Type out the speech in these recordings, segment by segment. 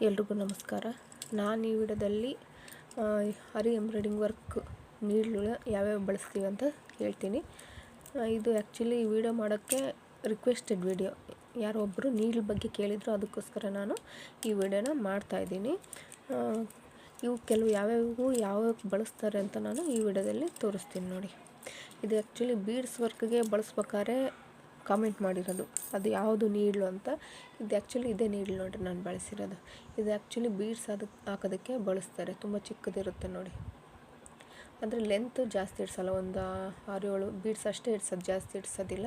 ಎಲ್ರಿಗೂ ನಮಸ್ಕಾರ. ನಾನು ಈ ವಿಡಿಯೋದಲ್ಲಿ ಹರಿ ಎಂಬ್ರಾಯ್ಡಿಂಗ್ ವರ್ಕ್ ನೀಡ್ಲು ಯಾವ್ಯಾವ ಬಳಸ್ತೀವಿ ಅಂತ ಹೇಳ್ತೀನಿ. ಇದು ಆ್ಯಕ್ಚುಲಿ ಈ ವಿಡಿಯೋ ಮಾಡೋಕ್ಕೆ ರಿಕ್ವೆಸ್ಟೆಡ್ ವಿಡಿಯೋ. ಯಾರೋ ಒಬ್ಬರು ನೀಡ್ಲ್ ಬಗ್ಗೆ ಕೇಳಿದ್ರು, ಅದಕ್ಕೋಸ್ಕರ ನಾನು ಈ ವಿಡಿಯೋನ ಮಾಡ್ತಾಯಿದ್ದೀನಿ. ಇವು ಕೆಲವು ಯಾವ್ಯಾವ ಬಳಸ್ತಾರೆ ಅಂತ ನಾನು ಈ ವಿಡಿಯೋದಲ್ಲಿ ತೋರಿಸ್ತೀನಿ ನೋಡಿ. ಇದು ಆ್ಯಕ್ಚುಲಿ ಬೀಡ್ಸ್ ವರ್ಕ್ಗೆ ಬಳಸ್ಬೇಕಾದ್ರೆ ಕಾಮೆಂಟ್ ಮಾಡಿರೋದು ಅದು ಯಾವುದು ನೀಡ್ಲು ಅಂತ. ಇದು ಆ್ಯಕ್ಚುಲಿ ಇದೇ ನೀಡ್ಲು ನೋಡಿರಿ ನಾನು ಬಳಸಿರೋದು. ಇದು ಆ್ಯಕ್ಚುಲಿ ಬೀಡ್ಸ್ ಹಾಕೋದಕ್ಕೆ ಬಳಸ್ತಾರೆ. ತುಂಬ ಚಿಕ್ಕದಿರುತ್ತೆ ನೋಡಿ, ಅಂದರೆ ಲೆಂತ್ ಜಾಸ್ತಿ ಇಡ್ಸಲ್ಲ, ಒಂದು 6-7 ಬೀಡ್ಸ್ ಅಷ್ಟೇ ಇಡ್ಸೋದು, ಜಾಸ್ತಿ ಇಡ್ಸೋದಿಲ್ಲ.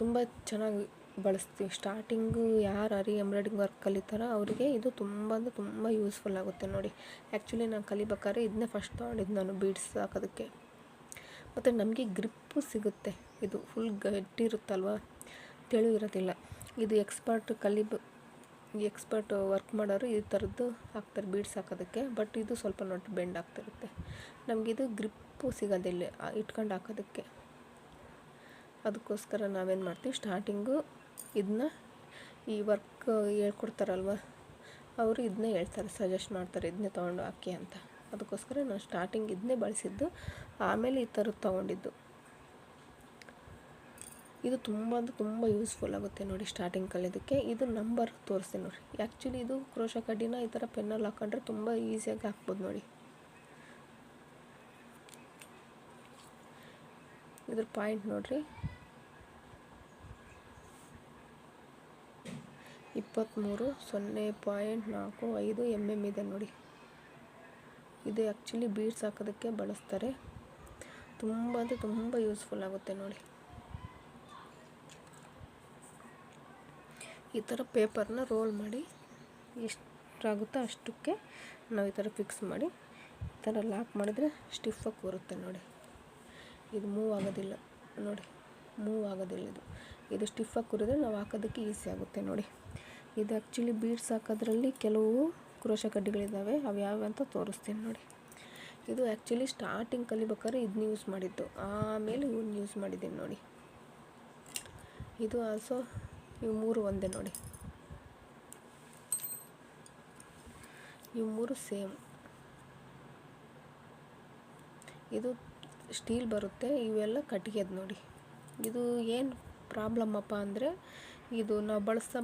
ತುಂಬ ಚೆನ್ನಾಗಿ ಬಳಸ್ತೀವಿ. ಸ್ಟಾರ್ಟಿಂಗು ಯಾರು ಹರಿ ಎಂಬ್ರಾಯ್ಡಿಂಗ್ ವರ್ಕ್ ಕಲಿತಾರೋ ಅವರಿಗೆ ಇದು ತುಂಬ ಯೂಸ್ಫುಲ್ ಆಗುತ್ತೆ ನೋಡಿ. ಆ್ಯಕ್ಚುಲಿ ನಾನು ಕಲಿಬೇಕಾದ್ರೆ ಇದನ್ನೇ ಫಸ್ಟ್ ತೊಗೊಂಡಿದ್ದು ನಾನು, ಬೀಡ್ಸ್ ಹಾಕೋದಕ್ಕೆ. ಮತ್ತು ನಮಗೆ ಗ್ರಿಪ್ಪು ಸಿಗುತ್ತೆ. ಇದು ಫುಲ್ ಗಟ್ಟಿ ಇರುತ್ತಲ್ವ, ತೆಳು ಇರೋದಿಲ್ಲ. ಇದು ಎಕ್ಸ್ಪರ್ಟ್ ವರ್ಕ್ ಮಾಡೋರು ಈ ಥರದ್ದು ಹಾಕ್ತಾರೆ ಬೀಡ್ಸ್ ಹಾಕೋದಕ್ಕೆ. ಬಟ್ ಇದು ಸ್ವಲ್ಪ ನೋಡಿ ಬೆಂಡ್ ಆಗ್ತಿರುತ್ತೆ. ನಮಗಿದು ಗ್ರಿಪ್ಪು ಸಿಗೋದಿಲ್ಲ ಇಟ್ಕೊಂಡು ಹಾಕೋದಕ್ಕೆ. ಅದಕ್ಕೋಸ್ಕರ ನಾವೇನು ಮಾಡ್ತೀವಿ, ಸ್ಟಾರ್ಟಿಂಗು ಇದನ್ನ ಈ ವರ್ಕ್ ಹೇಳ್ಕೊಡ್ತಾರಲ್ವ ಅವರು ಇದನ್ನೇ ಹೇಳ್ತಾರೆ, ಸಜೆಸ್ಟ್ ಮಾಡ್ತಾರೆ ಇದನ್ನೇ ತೊಗೊಂಡು ಹಾಕಿ ಅಂತ. ಅದಕ್ಕೋಸ್ಕರ ನಾನು ಸ್ಟಾರ್ಟಿಂಗ್ ಇದನ್ನೇ ಬಳಸಿದ್ದು, ಆಮೇಲೆ ಈ ಥರದ್ದು ತೊಗೊಂಡಿದ್ದು. ಇದು ತುಂಬ ಯೂಸ್ಫುಲ್ ಆಗುತ್ತೆ ನೋಡಿ ಸ್ಟಾರ್ಟಿಂಗ್ ಕಲಿಯೋದಕ್ಕೆ. ಇದು ನಂಬರ್ ತೋರಿಸ್ತೀನಿ ನೋಡಿ. ಆ್ಯಕ್ಚುಲಿ ಇದು ಕ್ರೋಶ ಕಡ್ಡಿನ ಈ ಥರ ಪೆನ್ನಲ್ಲಿ ಹಾಕೊಂಡ್ರೆ ತುಂಬ ಈಸಿಯಾಗಿ ಹಾಕ್ಬೋದು ನೋಡಿ. ಇದ್ರ ಪಾಯಿಂಟ್ ನೋಡಿರಿ, 23.0.45 mm ಇದೆ ನೋಡಿ. ಇದು ಆ್ಯಕ್ಚುಲಿ ಬೀಡ್ಸ್ ಹಾಕೋದಕ್ಕೆ ಬಳಸ್ತಾರೆ. ತುಂಬ ಯೂಸ್ಫುಲ್ ಆಗುತ್ತೆ ನೋಡಿ. ಈ ಥರ ಪೇಪರ್ನ ರೋಲ್ ಮಾಡಿ ಎಷ್ಟಾಗುತ್ತೋ ಅಷ್ಟಕ್ಕೆ ನಾವು ಈ ಥರ ಫಿಕ್ಸ್ ಮಾಡಿ ಈ ಥರ ಲಾಕ್ ಮಾಡಿದರೆ ಸ್ಟಿಫಾಗಿ ಕೂರುತ್ತೆ ನೋಡಿ. ಇದು ಮೂವ್ ಆಗೋದಿಲ್ಲ ನೋಡಿ, ಮೂವ್ ಆಗೋದಿಲ್ಲ. ಇದು ಸ್ಟಿಫಾಗಿ ಕೂರಿದ್ರೆ ನಾವು ಹಾಕೋದಕ್ಕೆ ಈಸಿ ಆಗುತ್ತೆ ನೋಡಿ. ಇದು ಆ್ಯಕ್ಚುಲಿ ಬೀಡ್ಸ್ ಹಾಕೋದ್ರಲ್ಲಿ ಕೆಲವು ಕ್ರೋಶ ಕಡ್ಡಿಗಳಿದ್ದಾವೆ, ಅವು ಯಾವ್ಯಾವ ಅಂತ ತೋರಿಸ್ತೀನಿ ನೋಡಿ. ಇದು ಆ್ಯಕ್ಚುಲಿ ಸ್ಟಾರ್ಟಿಂಗ್ ಕಲಿಬೇಕಾದ್ರೆ ಇದನ್ನ ಯೂಸ್ ಮಾಡಿದ್ದು, ಆಮೇಲೆ ಇವನ್ನ ಯೂಸ್ ಮಾಡಿದ್ದೀನಿ ನೋಡಿ. ಇದು ಆಲ್ಸೋ ಇವು 3 ಒಂದೇ ನೋಡಿ, ಇವು 3 ಸೇಮ್. ಇದು ಸ್ಟೀಲ್ ಬರುತ್ತೆ, ಇವೆಲ್ಲ ಕಟ್ಟಿಗೆದು ನೋಡಿ. ಇದು ಏನು ಪ್ರಾಬ್ಲಮ್ಮಪ್ಪ ಅಂದರೆ, ಇದು ನಾವು ಬಳಸ್ತಾ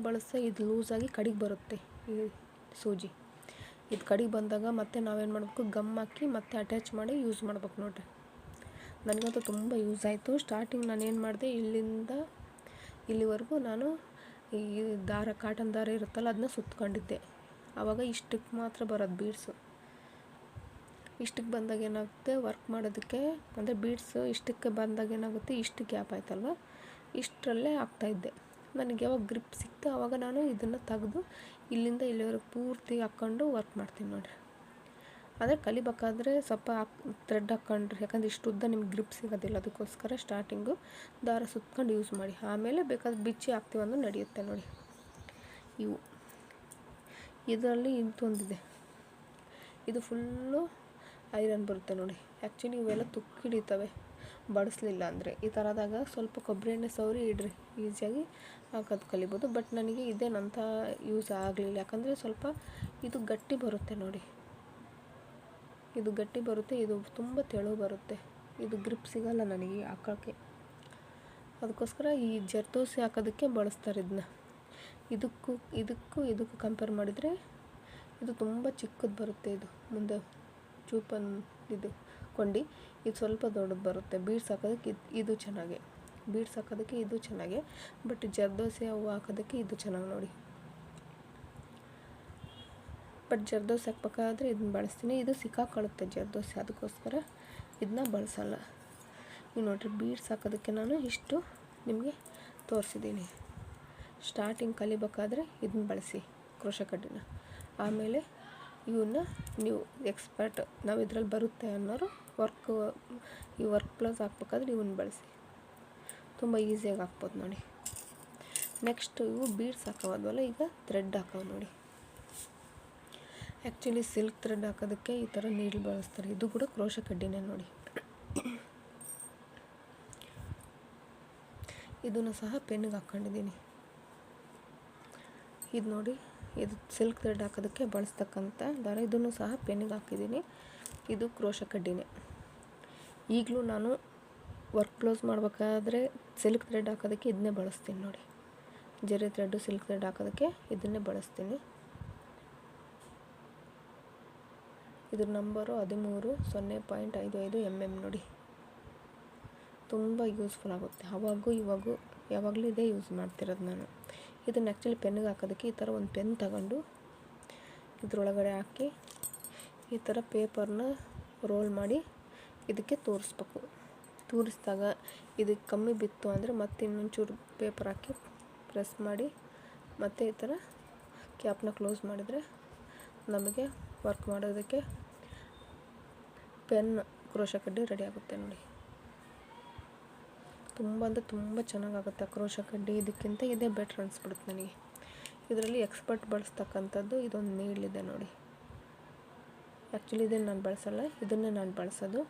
ಇದು ಲೂಸಾಗಿ ಕಡಿಗೆ ಬರುತ್ತೆ ಈ ಸೂಜಿ. ಇದು ಕಡಿಗೆ ಬಂದಾಗ ಮತ್ತೆ ನಾವೇನು ಮಾಡಬೇಕು, ಗಮ್ ಹಾಕಿ ಮತ್ತೆ ಅಟ್ಯಾಚ್ ಮಾಡಿ ಯೂಸ್ ಮಾಡ್ಬೇಕು ನೋಡಿರಿ. ನನಗಂತೂ ತುಂಬ ಯೂಸ್ ಆಯಿತು. ಸ್ಟಾರ್ಟಿಂಗ್ ನಾನು ಏನು ಮಾಡಿದೆ, ಇಲ್ಲಿಂದ ಇಲ್ಲಿವರೆಗೂ ನಾನು ಈ ದಾರ, ಕಾಟನ್ ದಾರ ಇರುತ್ತಲ್ಲ ಅದನ್ನ ಸುತ್ಕೊಂಡಿದ್ದೆ. ಆವಾಗ ಇಷ್ಟಕ್ಕೆ ಮಾತ್ರ ಬರೋದು ಬೀಡ್ಸು. ಇಷ್ಟಕ್ಕೆ ಬಂದಾಗ ಏನಾಗುತ್ತೆ, ವರ್ಕ್ ಮಾಡೋದಕ್ಕೆ ಅಂದರೆ ಬೀಡ್ಸು ಇಷ್ಟಕ್ಕೆ ಬಂದಾಗ ಏನಾಗುತ್ತೆ, ಇಷ್ಟು ಗ್ಯಾಪ್ ಆಯ್ತಲ್ವ, ಇಷ್ಟರಲ್ಲೇ ಹಾಕ್ತಾಯಿದ್ದೆ. ನನಗೆ ಯಾವಾಗ ಗ್ರಿಪ್ ಸಿಕ್ತು ಆವಾಗ ನಾನು ಇದನ್ನು ತೆಗೆದು ಇಲ್ಲಿಂದ ಇಲ್ಲಿವರೆಗೆ ಪೂರ್ತಿ ಹಾಕ್ಕೊಂಡು ವರ್ಕ್ ಮಾಡ್ತೀನಿ ನೋಡಿರಿ. ಆದರೆ ಕಲಿಬೇಕಾದ್ರೆ ಸ್ವಲ್ಪ ಥ್ರೆಡ್ ಹಾಕ್ಕೊಂಡ್ರಿ, ಯಾಕಂದರೆ ಇಷ್ಟು ಉದ್ದ ನಿಮ್ಗೆ ಗ್ರಿಪ್ ಸಿಗೋದಿಲ್ಲ. ಅದಕ್ಕೋಸ್ಕರ ಸ್ಟಾರ್ಟಿಂಗು ದಾರ ಸುತ್ಕೊಂಡು ಯೂಸ್ ಮಾಡಿ, ಆಮೇಲೆ ಬೇಕಾದ್ರೆ ಬಿಚ್ಚಿ ಹಾಕ್ತೀವಂದ್ರೆ ನಡೆಯುತ್ತೆ ನೋಡಿ. ಇವು ಇದರಲ್ಲಿ ಇಂತೊಂದಿದೆ, ಇದು ಫುಲ್ಲು ಐರನ್ ಬರುತ್ತೆ ನೋಡಿ. ಆ್ಯಕ್ಚುಲಿ ಇವೆಲ್ಲ ತುಕ್ಕು ಹಿಡಿತವೆ ಬಡಿಸ್ಲಿಲ್ಲ ಅಂದರೆ. ಈ ಥರದಾಗ ಸ್ವಲ್ಪ ಕೊಬ್ಬರಿ ಎಣ್ಣೆ ಸವರಿ ಇಡ್ರಿ, ಈಸಿಯಾಗಿ ಹಾಕೋದು ಕಲಿಬೋದು. ಬಟ್ ನನಗೆ ಇದೇನಂತ ಯೂಸ್ ಆಗಲಿಲ್ಲ, ಯಾಕಂದರೆ ಸ್ವಲ್ಪ ಇದು ಗಟ್ಟಿ ಬರುತ್ತೆ ನೋಡಿ. ಇದು ಗಟ್ಟಿ ಬರುತ್ತೆ, ಇದು ತುಂಬ ತೆಳು ಬರುತ್ತೆ. ಇದು ಗ್ರಿಪ್ ಸಿಗಲ್ಲ ನನಗೆ ಹಾಕೋಕ್ಕೆ. ಅದಕ್ಕೋಸ್ಕರ ಈ ಜರ್ದೋಸಿ ಹಾಕೋದಕ್ಕೆ ಬಳಸ್ತಾರೆ ಇದನ್ನ. ಇದಕ್ಕೂ ಕಂಪೇರ್ ಮಾಡಿದರೆ ಇದು ತುಂಬ ಚಿಕ್ಕದು ಬರುತ್ತೆ. ಇದು ಮುಂದೆ ಇದು ಕೊಂಡಿ ಇದು ಸ್ವಲ್ಪ ದೊಡ್ಡದು ಬರುತ್ತೆ. ಬೀಡ್ಸ್ ಹಾಕೋದಕ್ಕೆ ಇದು ಚೆನ್ನಾಗೆ, ಬೀಡ್ಸ್ ಹಾಕೋದಕ್ಕೆ ಇದು ಚೆನ್ನಾಗೆ. ಬಟ್ ಜರ್ದೋಸಿ ಅವು ಹಾಕೋದಕ್ಕೆ ಇದು ಚೆನ್ನಾಗಿ ನೋಡಿ. ಬಟ್ ಜರ್ದೋಸಿ ಹಾಕ್ಬೇಕಾದ್ರೆ ಇದನ್ನ ಬಳಸ್ತೀನಿ. ಇದು ಸಿಕ್ಕಾಕೊಳ್ಳುತ್ತೆ ಜರ್ದೋಸಿ, ಅದಕ್ಕೋಸ್ಕರ ಇದನ್ನ ಬಳಸಲ್ಲ. ನೀವು ನೋಡಿರಿ, ಬೀಡ್ಸ್ ಹಾಕೋದಕ್ಕೆ ನಾನು ಇಷ್ಟು ನಿಮಗೆ ತೋರಿಸಿದ್ದೀನಿ. ಸ್ಟಾರ್ಟಿಂಗ್ ಕಲಿಬೇಕಾದ್ರೆ ಇದನ್ನ ಬಳಸಿ ಕ್ರೋಶ ಕಡ್ಡಿನ. ಆಮೇಲೆ ಇವನ್ನ ನೀವು ಎಕ್ಸ್ಪರ್ಟ್, ನಾವು ಇದರಲ್ಲಿ ಬರುತ್ತೆ ಅನ್ನೋರು ಈ ವರ್ಕ್ ಪ್ಲಸ್ ಹಾಕ್ಬೇಕಾದ್ರೆ ಇವನ್ನ ಬಳಸಿ, ತುಂಬ ಈಸಿಯಾಗಿ ಹಾಕ್ಬೋದು ನೋಡಿ. ನೆಕ್ಸ್ಟ್ ಇವು ಬೀಡ್ಸ್ ಹಾಕೋದ್ವಲ್ಲ, ಈಗ ಥ್ರೆಡ್ ಹಾಕೋ ನೋಡಿ. ಆ್ಯಕ್ಚುಲಿ ಸಿಲ್ಕ್ ಥ್ರೆಡ್ ಹಾಕೋದಕ್ಕೆ ಈ ಥರ ನೀಡ್ಲ್ ಬಳಸ್ತಾರೆ. ಇದು ಕೂಡ ಕ್ರೋಶ ಕಡ್ಡಿನೇ ನೋಡಿ. ಇದನ್ನು ಸಹ ಪೆನ್ನಿಗೆ ಹಾಕ್ಕೊಂಡಿದ್ದೀನಿ. ಇದು ನೋಡಿ, ಇದು ಸಿಲ್ಕ್ ಥ್ರೆಡ್ ಹಾಕೋದಕ್ಕೆ ಬಳಸ್ತಕ್ಕಂಥ ದಾರ. ಇದನ್ನು ಸಹ ಪೆನ್ನಿಗೆ ಹಾಕಿದ್ದೀನಿ. ಇದು ಕ್ರೋಶ ಕಡ್ಡಿನೇ. ಈಗಲೂ ನಾನು ವರ್ಕ್ ಬ್ಲೌಸ್ ಮಾಡಬೇಕಾದ್ರೆ ಸಿಲ್ಕ್ ಥ್ರೆಡ್ ಹಾಕೋದಕ್ಕೆ ಇದನ್ನೇ ಬಳಸ್ತೀನಿ ನೋಡಿ. ಜರಿ ಥ್ರೆಡ್ಡು ಸಿಲ್ಕ್ ಥ್ರೆಡ್ ಹಾಕೋದಕ್ಕೆ ಇದನ್ನೇ ಬಳಸ್ತೀನಿ. ಇದ್ರ ನಂಬರು 13 0.55 mm ನೋಡಿ. ತುಂಬ ಯೂಸ್ಫುಲ್ ಆಗುತ್ತೆ. ಯಾವಾಗಲೂ ಇದೇ ಯೂಸ್ ಮಾಡ್ತಿರೋದು ನಾನು. ಇದನ್ನು ಆ್ಯಕ್ಚುಲಿ ಪೆನ್ನಿಗೆ ಹಾಕೋದಕ್ಕೆ ಈ ಥರ ಒಂದು ಪೆನ್ ತಗೊಂಡು ಇದ್ರೊಳಗಡೆ ಹಾಕಿ ಈ ಥರ ಪೇಪರ್ನ ರೋಲ್ ಮಾಡಿ ಇದಕ್ಕೆ ತೋರಿಸ್ಬೇಕು. ತೋರಿಸಿದಾಗ ಇದಕ್ಕೆ ಕಮ್ಮಿ ಬಿತ್ತು ಅಂದರೆ ಮತ್ತೆ ಇನ್ನೊಂಚೂರು ಪೇಪರ್ ಹಾಕಿ ಪ್ರೆಸ್ ಮಾಡಿ ಮತ್ತೆ ಈ ಥರ ಕ್ಯಾಪ್ನ ಕ್ಲೋಸ್ ಮಾಡಿದರೆ ನಮಗೆ ವರ್ಕ್ ಮಾಡೋದಕ್ಕೆ ಪೆನ್ ಕ್ರೋಶ ಕಡ್ಡಿ ರೆಡಿ ಆಗುತ್ತೆ ನೋಡಿ. ತುಂಬ ಅಂದರೆ ತುಂಬ ಚೆನ್ನಾಗಾಗುತ್ತೆ ಕ್ರೋಶ ಕಡ್ಡಿ. ಇದಕ್ಕಿಂತ ಇದೇ ಬೆಟ್ರ್ ಅನಿಸ್ಬಿಡುತ್ತೆ ನನಗೆ. ಇದರಲ್ಲಿ ಎಕ್ಸ್ಪರ್ಟ್ ಬಳಸ್ತಕ್ಕಂಥದ್ದು ಇದೊಂದು ನೀಡಿದೆ ನೋಡಿ. ಆ್ಯಕ್ಚುಲಿ ಇದನ್ನು ನಾನು ಬಳಸಲ್ಲ, ಇದನ್ನೇ ನಾನು ಬಳಸೋದು.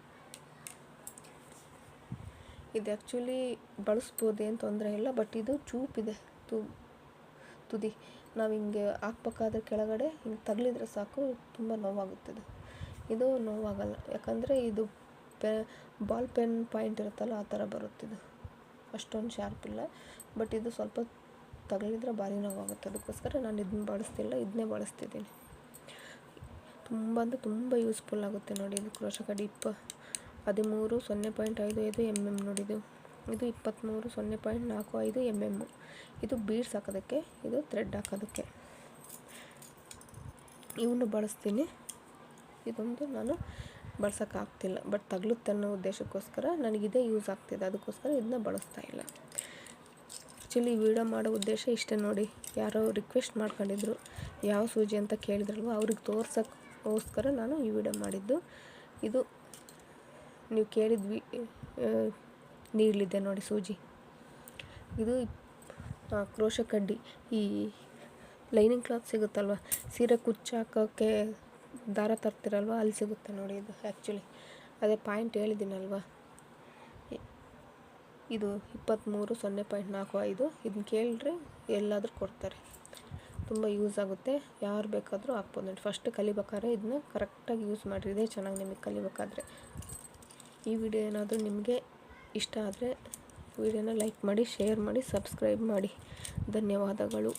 ಇದು ಆ್ಯಕ್ಚುಲಿ ಬಳಸ್ಬೋದು, ಏನು ತೊಂದರೆ ಇಲ್ಲ. ಬಟ್ ಇದು ಚೂಪಿದೆ ತುದಿ. ನಾವು ಹಿಂಗೆ ಹಾಕ್ಬೇಕಾದ್ರೆ ಕೆಳಗಡೆ ಹಿಂಗೆ ತಗಲಿದ್ರೆ ಸಾಕು, ತುಂಬ ನೋವಾಗುತ್ತದೆ. ಇದು ನೋವಾಗಲ್ಲ, ಯಾಕಂದರೆ ಇದು ಬಾಲ್ ಪೆನ್ ಪಾಯಿಂಟ್ ಇರುತ್ತಲ್ಲ ಆ ಥರ ಬರುತ್ತಿದ್ದು. ಅಷ್ಟೊಂದು ಶಾರ್ಪ್ ಇಲ್ಲ. ಬಟ್ ಇದು ಸ್ವಲ್ಪ ತಗಲಿದ್ರೆ ಭಾರಿ ನೋವಾಗುತ್ತೆ. ಅದಕ್ಕೋಸ್ಕರ ನಾನು ಇದನ್ನ ಬಳಸ್ತಿಲ್ಲ, ಇದನ್ನೇ ಬಳಸ್ತಿದ್ದೀನಿ. ತುಂಬ ಅಂದರೆ ತುಂಬ ಯೂಸ್ಫುಲ್ ಆಗುತ್ತೆ ನೋಡಿ. ಇದು ಕ್ರೋಶ ಕಡ್ಡಿ 13 0.55 mm ನೋಡಿದು. ಇದು 23 0.45 mm. ಇದು ಬೀಡ್ಸ್ ಹಾಕೋದಕ್ಕೆ, ಇದು ಥ್ರೆಡ್ ಹಾಕೋದಕ್ಕೆ ಇವನ್ನು ಬಳಸ್ತೀನಿ. ಇದೊಂದು ನಾನು ಬಳಸೋಕ್ಕಾಗ್ತಿಲ್ಲ, ಬಟ್ ತಗಲುತ್ತೆ ಅನ್ನೋ ಉದ್ದೇಶಕ್ಕೋಸ್ಕರ ನನಗಿದೇ ಯೂಸ್ ಆಗ್ತಿದೆ. ಅದಕ್ಕೋಸ್ಕರ ಇದನ್ನ ಬಳಸ್ತಾ ಇಲ್ಲ. ಆ್ಯಕ್ಚುಲಿ ವಿಡಿಯೋ ಮಾಡೋ ಉದ್ದೇಶ ಇಷ್ಟೇ ನೋಡಿ. ಯಾರೋ ರಿಕ್ವೆಸ್ಟ್ ಮಾಡ್ಕೊಂಡಿದ್ರು, ಯಾವ ಸೂಜಿ ಅಂತ ಕೇಳಿದ್ರಲ್ವ, ಅವ್ರಿಗೆ ತೋರ್ಸೋಕ್ಕೋಸ್ಕರ ನಾನು ಈ ವಿಡಿಯೋ ಮಾಡಿದ್ದು. ಇದು ನೀವು ಕೇಳಿದ್ವಿ ನೀಡಲಿದೆ ನೋಡಿ ಸೂಜಿ. ಇದು ಕ್ರೋಶ ಕಡ್ಡಿ. ಈ ಲೈನಿಂಗ್ ಕ್ಲಾತ್ ಸಿಗುತ್ತಲ್ವ, ಸೀರೆ ಕುಚ್ಚು ಹಾಕೋಕ್ಕೆ ದಾರ ತರ್ತಿರಲ್ವ, ಅಲ್ಲಿ ಸಿಗುತ್ತೆ ನೋಡಿ. ಇದು ಆ್ಯಕ್ಚುಲಿ ಅದೇ ಪಾಯಿಂಟ್ ಹೇಳಿದ್ದೀನಲ್ವ, ಇದು 23 0.45. ಇದನ್ನ ಕೇಳಿದ್ರೆ ಎಲ್ಲಾದರೂ ಕೊಡ್ತಾರೆ. ತುಂಬ ಯೂಸ್ ಆಗುತ್ತೆ, ಯಾರು ಬೇಕಾದರೂ ಹಾಕ್ಬೋದು ನೋಡಿ. ಫಸ್ಟ್ ಕಲಿಬೇಕಾದ್ರೆ ಇದನ್ನ ಕರೆಕ್ಟಾಗಿ ಯೂಸ್ ಮಾಡಿರಿ, ಇದೇ ಚೆನ್ನಾಗಿ ನಿಮಗೆ ಕಲಿಬೇಕಾದ್ರೆ. ಈ ವಿಡಿಯೋ ಏನಾದರೂ ನಿಮಗೆ ಇಷ್ಟ ಆದರೆ ವಿಡಿಯೋನ ಲೈಕ್ ಮಾಡಿ, ಶೇರ್ ಮಾಡಿ, ಸಬ್ಸ್ಕ್ರೈಬ್ ಮಾಡಿ. ಧನ್ಯವಾದಗಳು.